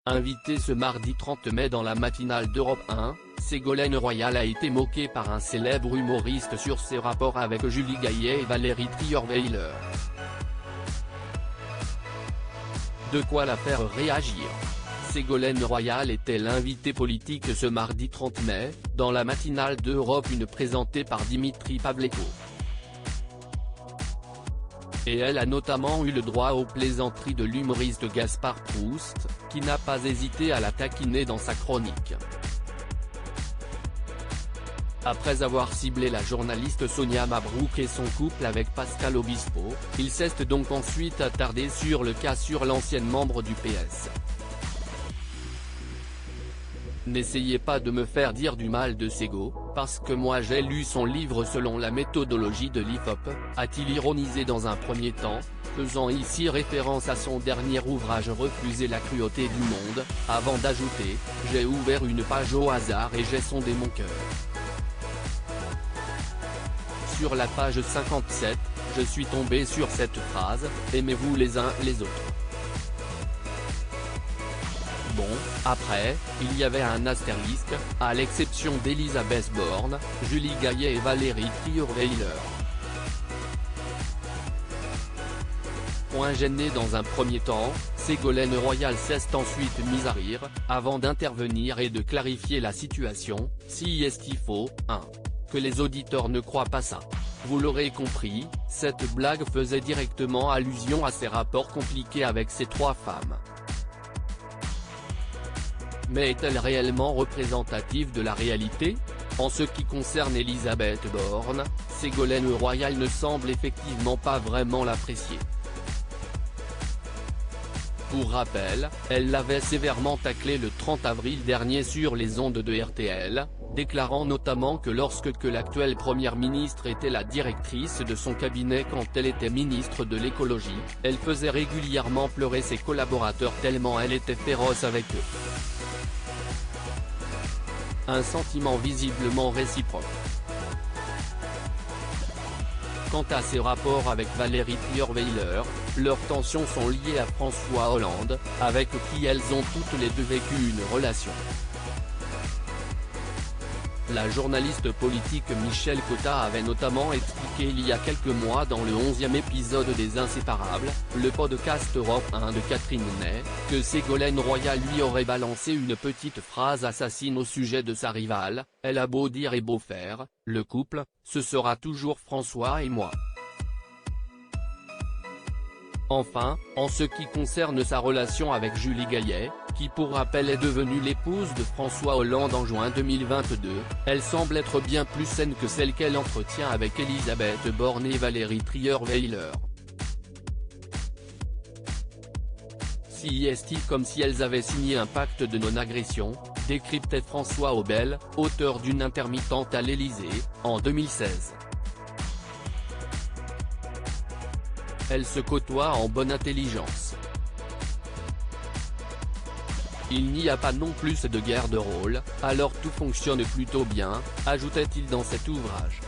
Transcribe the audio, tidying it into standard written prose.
Invitée ce mardi 30 mai dans la matinale d'Europe 1, Ségolène Royal a été moquée par un célèbre humoriste sur ses rapports avec Julie Gaillet et Valérie Trierweiler. De quoi la faire réagir. Ségolène Royal était l'invitée politique ce mardi 30 mai, dans la matinale d'Europe 1 présentée par Dimitri Pavlenko. Et elle a notamment eu le droit aux plaisanteries de l'humoriste Gaspard Proust, qui n'a pas hésité à la taquiner dans sa chronique. Après avoir ciblé la journaliste Sonia Mabrouk et son couple avec Pascal Obispo, il s'est donc ensuite attardé sur le cas sur l'ancienne membre du PS. N'essayez pas de me faire dire du mal de Ségo, parce que moi j'ai lu son livre selon la méthodologie de l'IFOP, a-t-il ironisé dans un premier temps, faisant ici référence à son dernier ouvrage Refuser la cruauté du monde, avant d'ajouter « J'ai ouvert une page au hasard et j'ai sondé mon cœur ». Sur la page 57, je suis tombé sur cette phrase « Aimez-vous les uns les autres ». Bon, après, il y avait un astérisque, à l'exception d'Elisabeth Borne, Julie Gaillet et Valérie Trierweiler. Point gêné dans un premier temps, Ségolène Royal s'est ensuite mise à rire, avant d'intervenir et de clarifier la situation, si est-il faux, 1. Que les auditeurs ne croient pas ça. Vous l'aurez compris, cette blague faisait directement allusion à ses rapports compliqués avec ces trois femmes. Mais est-elle réellement représentative de la réalité? En ce qui concerne Elisabeth Borne, Ségolène Royal ne semble effectivement pas vraiment l'apprécier. Pour rappel, elle l'avait sévèrement taclé le 30 avril dernier sur les ondes de RTL, déclarant notamment que lorsque l'actuelle première ministre était la directrice de son cabinet quand elle était ministre de l'écologie, elle faisait régulièrement pleurer ses collaborateurs tellement elle était féroce avec eux. Un sentiment visiblement réciproque. Quant à ses rapports avec Valérie Trierweiler, leurs tensions sont liées à François Hollande, avec qui elles ont toutes les deux vécu une relation. La journaliste politique Michel Cotta avait notamment expliqué il y a quelques mois dans le 11e épisode des Inséparables, le podcast Europe 1 de Catherine Ney, que Ségolène Royal lui aurait balancé une petite phrase assassine au sujet de sa rivale, elle a beau dire et beau faire, le couple, ce sera toujours François et moi. Enfin, en ce qui concerne sa relation avec Julie Gaillet, qui pour rappel est devenue l'épouse de François Hollande en juin 2022, elle semble être bien plus saine que celle qu'elle entretient avec Elisabeth Borne et Valérie Trierweiler. Si est-il comme si elles avaient signé un pacte de non-agression, décryptait François Obel, auteur d'une intermittente à l'Élysée, en 2016. Elles se côtoient en bonne intelligence. Il n'y a pas non plus de guerre de rôle, alors tout fonctionne plutôt bien, ajoutait-il dans cet ouvrage.